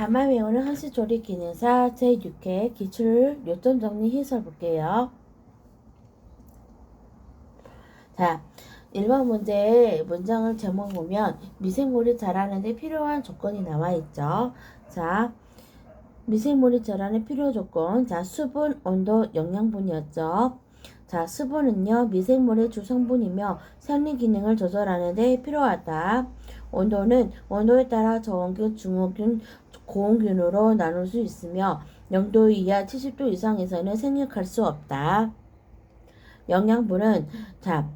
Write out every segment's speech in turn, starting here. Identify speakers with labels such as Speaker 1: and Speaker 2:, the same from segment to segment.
Speaker 1: 단말 외우는 한시조리 기능사 제6회 기출 요점 정리 해설 볼게요. 자, 1번 문제의 문장을 제목 보면 미생물이 자라는데 필요한 조건이 나와 있죠. 자, 미생물이 자라는 필요 조건. 자, 수분, 온도, 영양분이었죠. 자, 수분은요, 미생물의 주성분이며 생리 기능을 조절하는 데 필요하다. 온도는 온도에 따라 저온균, 중온균, 고온균으로 나눌 수 있으며 0도 이하 70도 이상에서는 생육할 수 없다. 영양분은 자,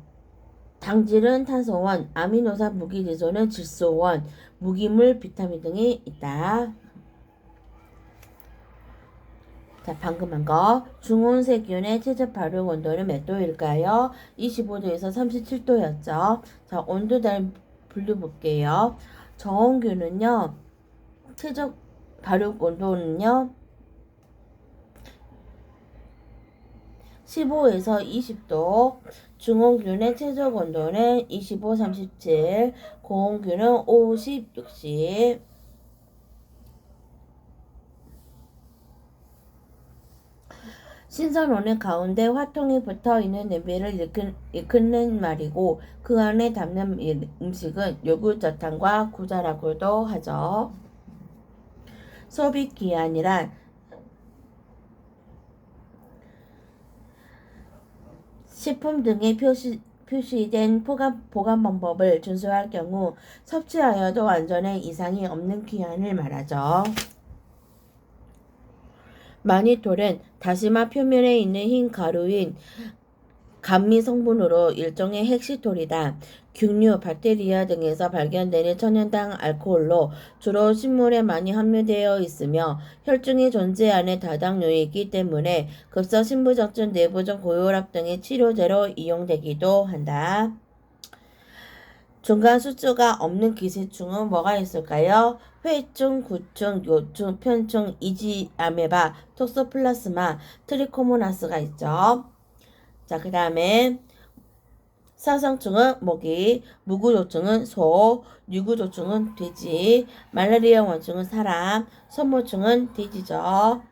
Speaker 1: 당질은 탄소원, 아미노산 무기질소는 질소원, 무기물, 비타민 등이 있다. 자, 방금 한 거. 중온세균의 최저 발효 온도는 몇 도일까요? 25도에서 37도였죠. 자, 온도달 분류 볼게요. 저온균은요, 최저 발효 온도는요, 15에서 20도, 중온균의 최저 온도는 25, 37, 고온균은 50, 60. 신선온의 가운데 화통이 붙어있는 냄비를 일컫는 말이고 그 안에 담는 음식은 요구르트탕과 구자라고도 하죠. 소비기한이란 식품 등에 표시된 보관 방법을 준수할 경우 섭취하여도 안전에 이상이 없는 기한을 말하죠. 마니톨은 다시마 표면에 있는 흰 가루인 감미 성분으로 일종의 핵시톨이다. 균류, 박테리아 등에서 발견되는 천연당 알코올로 주로 식물에 많이 함유되어 있으며 혈중에 존재하는 다당류이기 때문에 급성 신부전증, 내부종 고혈압 등의 치료제로 이용되기도 한다. 중간 수주가 없는 기생충은 뭐가 있을까요? 회충, 구충, 요충, 편충, 이지아메바, 톡소플라스마, 트리코모나스가 있죠. 자, 그 다음에 사성충은 모기, 무구조충은 소, 유구조충은 돼지, 말라리아 원충은 사람, 선모충은 돼지죠.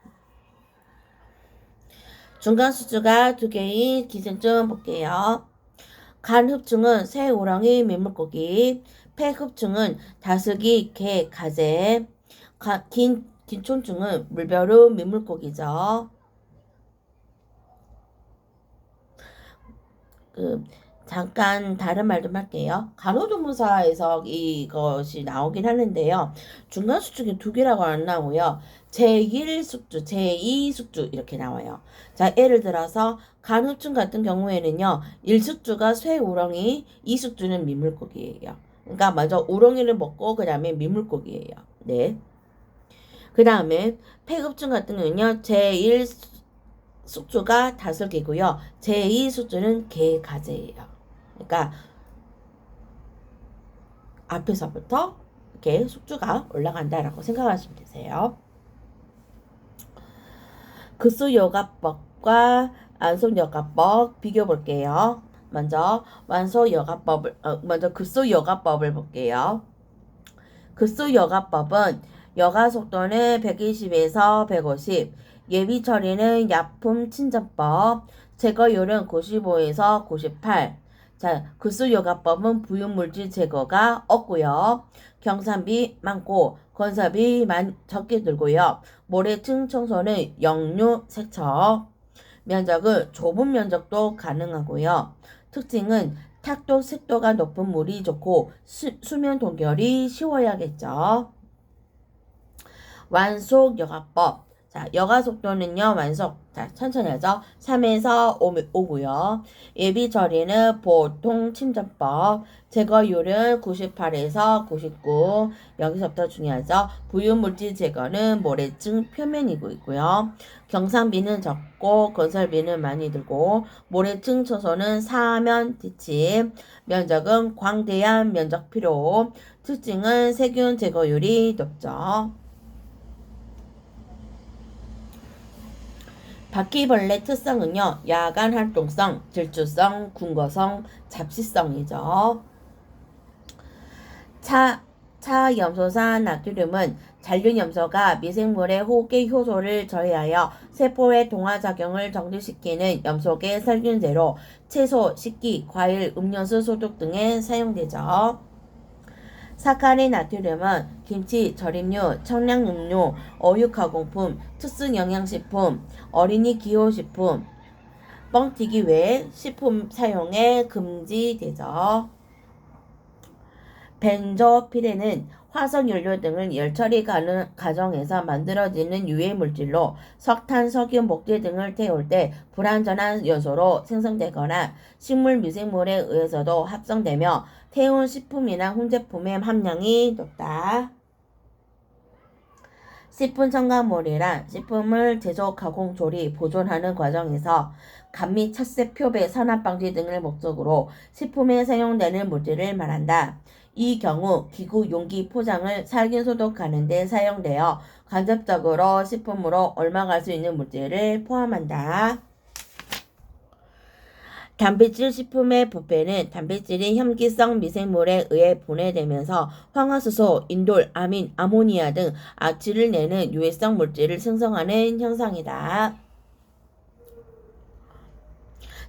Speaker 1: 중간 수주가 2개인 기생충 볼게요. 간흡충은 새, 우렁이, 민물고기, 폐흡충은 다슬기, 개, 가재, 긴촌충은 물벼루, 민물고기죠. 잠깐 다른 말 좀 할게요. 간호조무사에서 이것이 나오긴 하는데요. 중간 수축이 2개라고 안 나오고요. 제1숙주, 제2숙주 이렇게 나와요. 자, 예를 들어서 간흡충 같은 경우에는요. 1숙주가 쇠, 우렁이, 2숙주는 민물고기예요. 그러니까 먼저 우렁이를 먹고 그 다음에 민물고기예요. 네. 그 다음에 폐흡충 같은 경우는요. 제1숙주가 다슬기고요. 제2숙주는 개, 가재예요. 그러니까 앞에서부터 이렇게 숙주가 올라간다라고 생각하시면 되세요. 급수여가법과 안속여가법 비교 볼게요. 먼저 급수여가법을 볼게요. 급수여가법은 여가 속도는 120에서 150, 예비 처리는 약품 침전법, 제거율은 95에서 98. 자, 급수여가법은 부유물질 제거가 없고요. 경산비 많고 건설비 적게 들고요. 모래층 청소는 역류 세척. 면적은 좁은 면적도 가능하고요. 특징은 탁도 색도가 높은 물이 좋고 수면 동결이 쉬워야겠죠. 완속여가법. 자, 여가 속도는요, 자, 천천히 하죠. 3에서 5고요. 예비 처리는 보통 침전법. 제거율은 98에서 99. 여기서부터 중요하죠. 부유물질 제거는 모래층 표면이고 있고요. 경상비는 적고 건설비는 많이 들고 모래층 청소는 사면 뒷집. 면적은 광대한 면적 필요. 특징은 세균 제거율이 높죠. 바퀴벌레 특성은요. 야간 활동성, 질주성, 군거성, 잡식성이죠. 차염소산 나트륨은 잔류염소가 미생물의 호흡기 효소를 저해하여 세포의 동화작용을 정지시키는 염소계 살균제로 채소, 식기, 과일, 음료수 소독 등에 사용되죠. 사카린 나트륨은 김치, 절임류, 청량음료, 어육가공품, 특수영양식품, 어린이 기호식품, 뻥튀기 외 식품 사용에 금지되죠. 벤조피렌은 화석연료 등을 열처리 과정에서 만들어지는 유해물질로 석탄, 석유, 목재 등을 태울 때 불완전한 요소로 생성되거나 식물 미생물에 의해서도 합성되며 태운 식품이나 훈제품의 함량이 높다. 식품 첨가물이란 식품을 제조, 가공, 조리, 보존하는 과정에서 간 및 착색, 표배, 산화 방지 등을 목적으로 식품에 사용되는 물질을 말한다. 이 경우 기구, 용기, 포장을 살균 소독하는 데 사용되어 간접적으로 식품으로 옮아갈 수 있는 물질을 포함한다. 단백질 식품의 부패는 단백질이 혐기성 미생물에 의해 분해되면서 황화수소, 인돌, 아민, 아모니아 등 악취를 내는 유해성 물질을 생성하는 현상이다.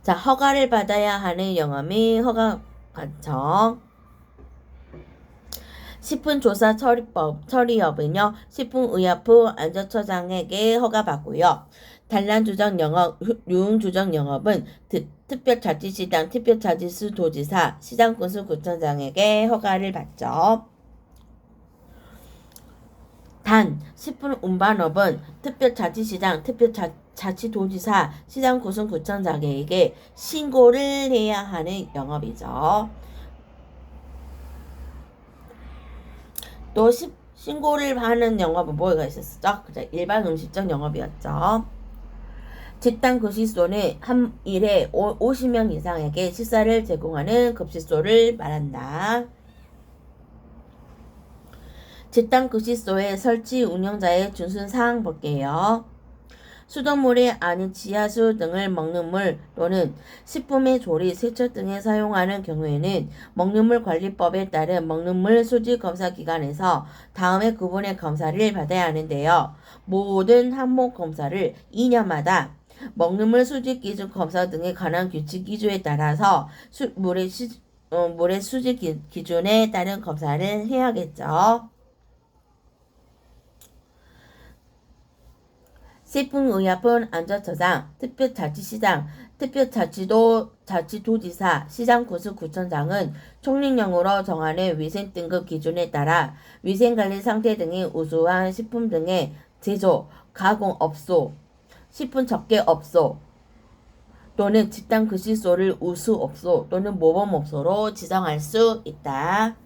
Speaker 1: 자, 허가를 받아야 하는 영업 및 허가 과정. 식품조사 처리업은요, 식품의약품 안전처장에게 허가받고요. 단란주정 영업, 유흥주정 영업은 특별자치시당, 특별자치수 도지사, 시장군수 구청장에게 허가를 받죠. 단, 식품 운반업은 특별자치시당, 특별자치도지사, 시장군수 구청장에게 신고를 해야 하는 영업이죠. 또 신고를 하는 영업은 뭐가 있었죠? 그죠? 일반 음식점 영업이었죠. 집단 급식소는 한 일에 50명 이상에게 식사를 제공하는 급식소를 말한다. 집단 급식소의 설치 운영자의 준수사항 볼게요. 수돗물이 아닌 지하수 등을 먹는 물 또는 식품의 조리, 세척 등에 사용하는 경우에는 먹는물 관리법에 따른 먹는물 수질 검사 기관에서 다음의 구분의 검사를 받아야 하는데요. 모든 항목 검사를 2년마다 먹는물 수질 기준 검사 등에 관한 규칙 기준에 따라서 물의 수질 기준에 따른 검사를 해야겠죠. 식품의약품 안전처장, 특별자치시장, 특별자치도지사, 시장군수구청장은 총리령으로 정하는 위생등급 기준에 따라 위생관리 상태 등이 우수한 식품 등의 제조, 가공업소, 식품접객업소 또는 집단급식소를 우수업소 또는 모범업소로 지정할 수 있다.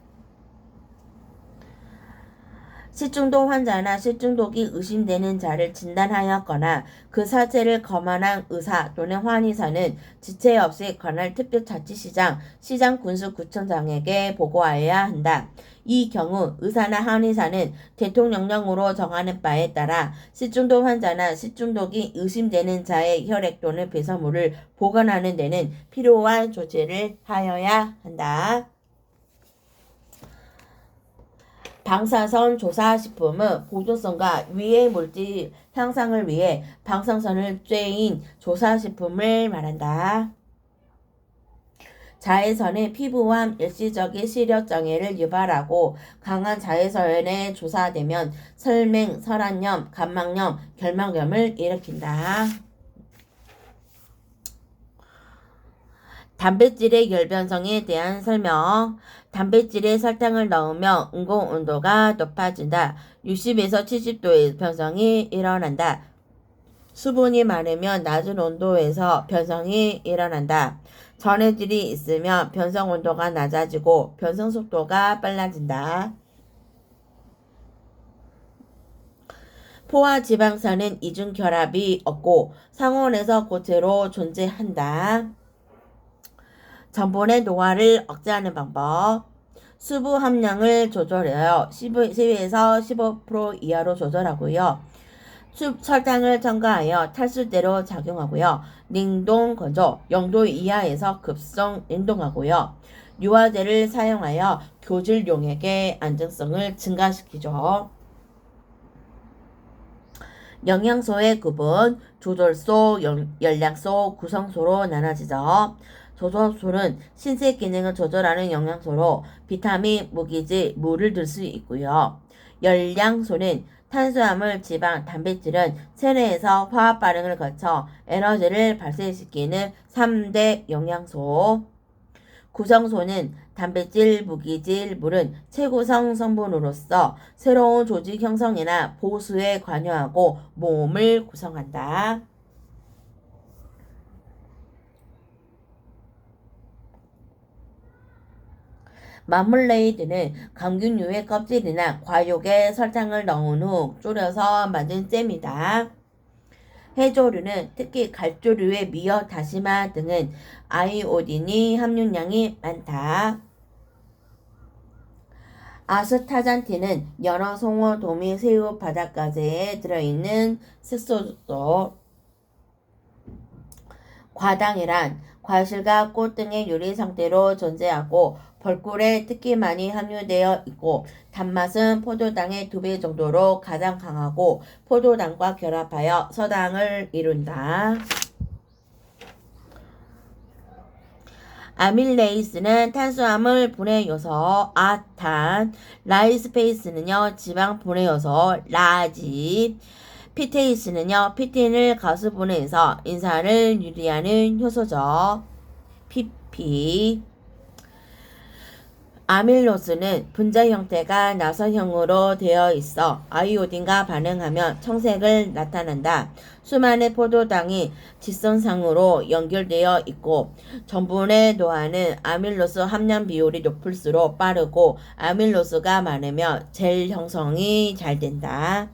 Speaker 1: 식중독 환자나 식중독이 의심되는 자를 진단하였거나 그 사체를 검안한 의사 또는 한의사는 지체 없이 관할 특별자치시장, 시장군수구청장에게 보고하여야 한다. 이 경우 의사나 한의사는 대통령령으로 정하는 바에 따라 식중독 환자나 식중독이 의심되는 자의 혈액 또는 배설물을 보관하는 데는 필요한 조치를 하여야 한다. 방사선 조사식품은 보존성과 위해 물질 향상을 위해 방사선을 쬐인 조사식품을 말한다. 자외선은 피부암, 일시적인 시력장애를 유발하고 강한 자외선에 조사되면 설맹, 설한염, 간막염, 결막염을 일으킨다. 단백질의 열변성에 대한 설명. 단백질에 설탕을 넣으면 인공온도가 높아진다. 60에서 70도의 변성이 일어난다. 수분이 많으면 낮은 온도에서 변성이 일어난다. 전해질이 있으면 변성 온도가 낮아지고 변성 속도가 빨라진다. 포화 지방산은 이중 결합이 없고 상온에서 고체로 존재한다. 전분의 노화를 억제하는 방법. 수분 함량을 조절해요. 10에서 15% 이하로 조절하고요. 설탕을 첨가하여 탈수대로 작용하고요. 냉동 건조 0도 이하에서 급성 냉동하고요. 유화제를 사용하여 교질 용액의 안정성을 증가시키죠. 영양소의 구분, 조절소, 열량소, 구성소로 나눠지죠. 조절소는 신체 기능을 조절하는 영양소로 비타민, 무기질, 물을 들 수 있고요. 열량소는 탄수화물, 지방, 단백질은 체내에서 화학 반응을 거쳐 에너지를 발생시키는 3대 영양소. 구성소는 단백질, 무기질, 물은 체구성 성분으로서 새로운 조직 형성이나 보수에 관여하고 몸을 구성한다. 마물레이드는 감귤류의 껍질이나 과육에 설탕을 넣은 후 졸여서 만든 잼이다. 해조류는 특히 갈조류의 미어, 다시마 등은 아이오딘이 함유량이 많다. 아스타잔틴은 연어, 송어, 도미, 새우, 바닷가재에 들어있는 색소죠. 과당이란 과실과 꽃 등의 유리 상태로 존재하고 벌꿀에 특히 많이 함유되어 있고 단맛은 포도당의 2배 정도로 가장 강하고 포도당과 결합하여 서당을 이룬다. 아밀레이스는 탄수화물 분해 요소 아탄, 라이스페이스는요 지방 분해 요소 라지, 피테이스는요 피틴을 가스 분해해서 인산을 유리하는 효소죠. PP. 아밀로스는 분자 형태가 나선형으로 되어 있어 아이오딘과 반응하면 청색을 나타낸다. 수많은 포도당이 직선상으로 연결되어 있고 전분에 노하는 아밀로스 함량 비율이 높을수록 빠르고 아밀로스가 많으면 젤 형성이 잘 된다.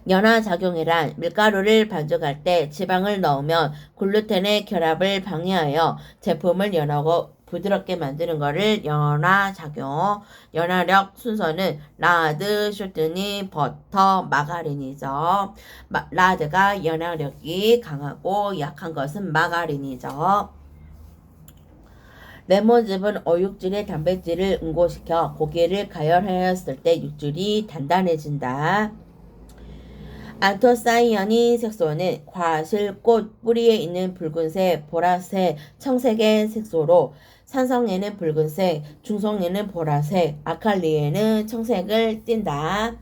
Speaker 1: 연화작용이란 밀가루를 반죽할 때 지방을 넣으면 글루텐의 결합을 방해하여 제품을 연하고 부드럽게 만드는 것을 연화작용. 연화력 순서는 라드, 쇼트니, 버터, 마가린이죠. 라드가 연화력이 강하고 약한 것은 마가린이죠. 레몬즙은 어육질의 단백질을 응고시켜 고기를 가열하였을 때 육질이 단단해진다. 안토사이아닌 색소는 과실꽃 뿌리에 있는 붉은색, 보라색, 청색의 색소로 산성에는 붉은색, 중성에는 보라색, 아칼리에는 청색을 띈다.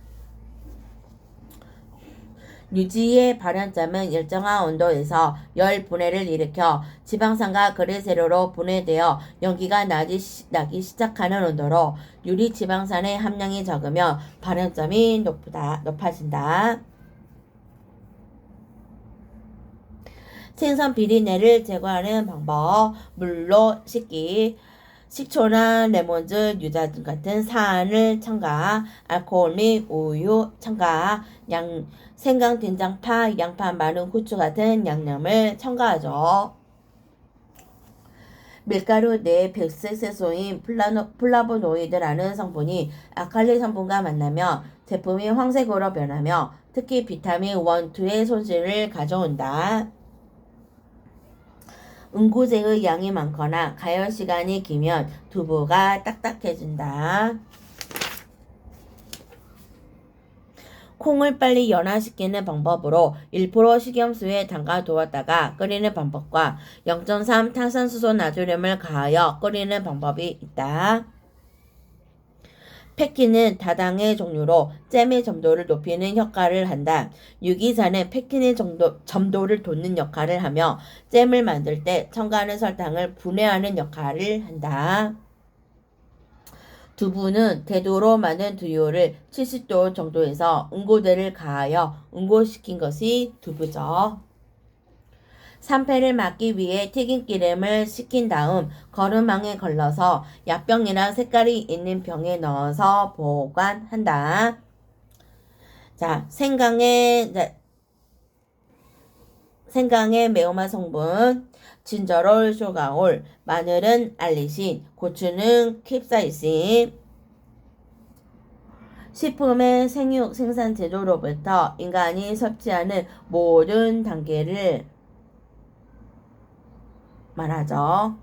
Speaker 1: 유지의 발연점은 일정한 온도에서 열 분해를 일으켜 지방산과 그레세로로 분해되어 연기가 나기 시작하는 온도로 유리 지방산의 함량이 적으면 발연점이 높아진다. 생선 비린내를 제거하는 방법, 물로 씻기, 식초나 레몬즙, 유자등 같은 사안을 첨가, 알코올 및 우유 첨가, 생강, 된장, 파, 양파, 마늘, 후추 같은 양념을 첨가하죠. 밀가루 내 백색 색소인 플라보노이드라는 성분이 아칼리 성분과 만나며 제품이 황색으로 변하며 특히 비타민 1, 2의 손실을 가져온다. 응고제의 양이 많거나 가열 시간이 길면 두부가 딱딱해진다. 콩을 빨리 연화시키는 방법으로 1% 식염수에 담가 두었다가 끓이는 방법과 0.3 탄산수소 나트륨을 가하여 끓이는 방법이 있다. 펙틴은 다당의 종류로 잼의 점도를 높이는 역할을 한다. 유기산은 펙틴의 점도를 돋는 역할을 하며 잼을 만들 때 첨가하는 설탕을 분해하는 역할을 한다. 두부는 대두로 만든 두유를 70도 정도에서 응고제를 가하여 응고시킨 것이 두부죠. 산패를 막기 위해 튀김기름을 식힌 다음 거름망에 걸러서 약병이나 색깔이 있는 병에 넣어서 보관한다. 자, 생강의 매운맛 성분, 진저롤, 쇼가올, 마늘은 알리신, 고추는 캡사이신. 식품의 생육 생산 제조로부터 인간이 섭취하는 모든 단계를 말하죠.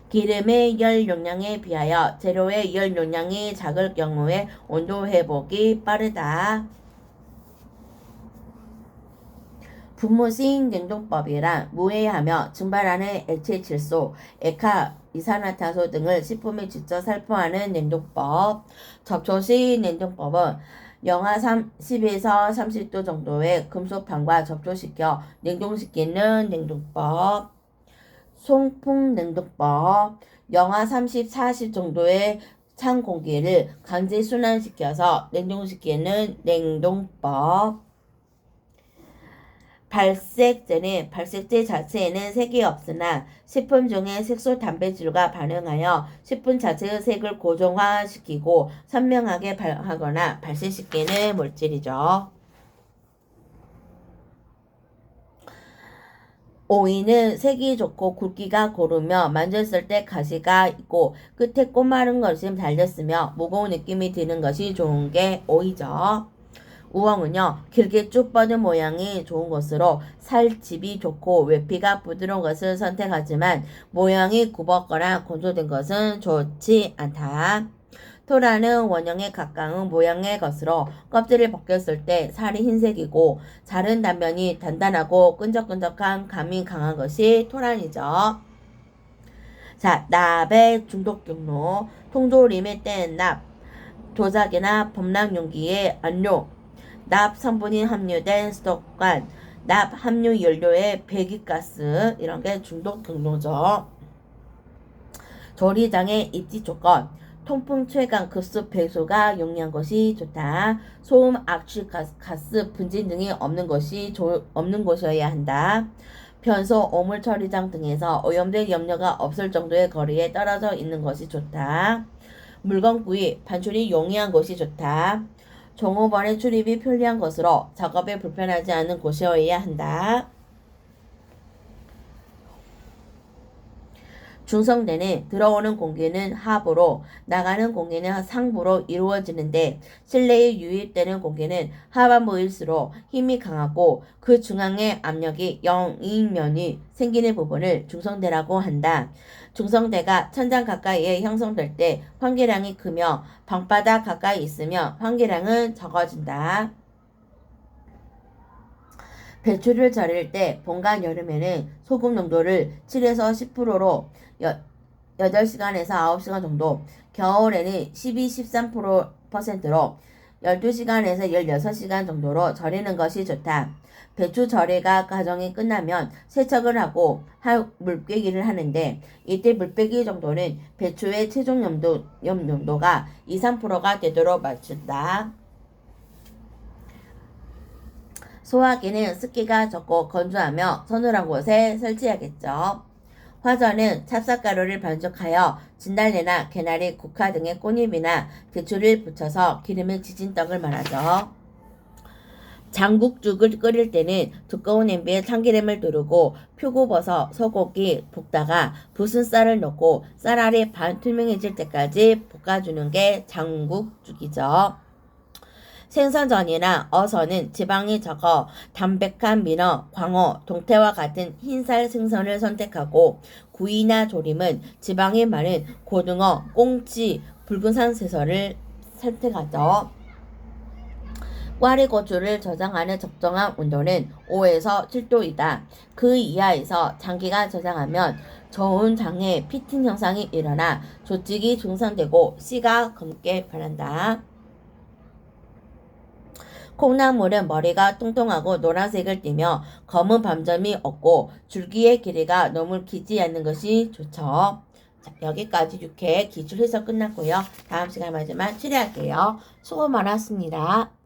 Speaker 1: 기름의 열 용량에 비하여 재료의 열 용량이 작을 경우에 온도 회복이 빠르다. 분무식 냉동법이란 무해하며 증발하는 액체 질소, 액화, 이산화탄소 등을 식품에 직접 살포하는 냉동법. 접촉식 냉동법은 영하 10에서 30도 정도의 금속판과 접촉시켜 냉동시키는 냉동법. 송풍 냉동법. 영하 30, 40 정도의 찬 공기를 강제 순환시켜서 냉동시키는 냉동법. 발색제 자체에는 색이 없으나 식품 중에 색소 단백질과 반응하여 식품 자체의 색을 고정화시키고 선명하게 하거나 발생시키는 물질이죠. 오이는 색이 좋고 굵기가 고르며 만졌을 때 가시가 있고 끝에 꼬마른 것이 달렸으며 무거운 느낌이 드는 것이 좋은 게 오이죠. 우엉은요, 길게 쭉 뻗은 모양이 좋은 것으로 살집이 좋고 외피가 부드러운 것을 선택하지만 모양이 굽었거나 건조된 것은 좋지 않다. 토라는 원형에 가까운 모양의 것으로 껍질을 벗겼을 때 살이 흰색이고 자른 단면이 단단하고 끈적끈적한 감이 강한 것이 토란이죠. 자, 납의 중독 경로. 통조림에 뗀 납, 도자기나 범람 용기의 안료, 납 성분이 함유된 수도관, 납 함유 연료의 배기가스 이런 게 중독 경로죠. 조리장의 입지 조건. 통풍 최강 급수 배수가 용이한 것이 좋다. 소음, 악취, 가스, 분진 등이 없는 곳이어야 한다. 변소, 오물 처리장 등에서 오염될 염려가 없을 정도의 거리에 떨어져 있는 것이 좋다. 물건 구입, 반출이 용이한 것이 좋다. 종업원의 출입이 편리한 것으로 작업에 불편하지 않은 곳이어야 한다. 중성대는 들어오는 공기는 하부로 나가는 공기는 상부로 이루어지는데 실내에 유입되는 공기는 하반부일수록 힘이 강하고 그 중앙의 압력이 0이면이 생기는 부분을 중성대라고 한다. 중성대가 천장 가까이에 형성될 때 환기량이 크며 방바닥 가까이 있으면 환기량은 적어진다. 배추를 절일 때 봄과 여름에는 소금 농도를 7에서 10%로 8시간에서 9시간 정도, 겨울에는 12, 13%로 12시간에서 16시간 정도로 절이는 것이 좋다. 배추 절이가 과정이 끝나면 세척을 하고 물빼기를 하는데 이때 물빼기 정도는 배추의 최종 염도가 2, 3%가 되도록 맞춘다. 소화기는 습기가 적고 건조하며 서늘한 곳에 설치해야겠죠. 화전은 찹쌀가루를 반죽하여 진달래나 개나리, 국화 등의 꽃잎이나 대추를 붙여서 기름에 지진 떡을 말하죠. 장국죽을 끓일 때는 두꺼운 냄비에 참기름을 두르고 표고버섯, 소고기 볶다가 부순 쌀을 넣고 쌀알이 반투명해질 때까지 볶아주는 게 장국죽이죠. 생선전이나 어선은 지방이 적어 담백한 민어, 광어, 동태와 같은 흰살 생선을 선택하고 구이나 조림은 지방이 많은 고등어, 꽁치, 붉은산 생선을 선택하죠. 꽈리고추를 저장하는 적정한 온도는 5에서 7도이다. 그 이하에서 장기간 저장하면 저온 장애, 피팅 현상이 일어나 조직이 증상되고 씨가 검게 변한다. 콩나물은 머리가 뚱뚱하고 노란색을 띠며 검은 밤점이 없고 줄기의 길이가 너무 길지 않는 것이 좋죠. 자, 여기까지 6회 기출 해석 끝났고요. 다음 시간 마지막 7회 할게요. 수고 많았습니다.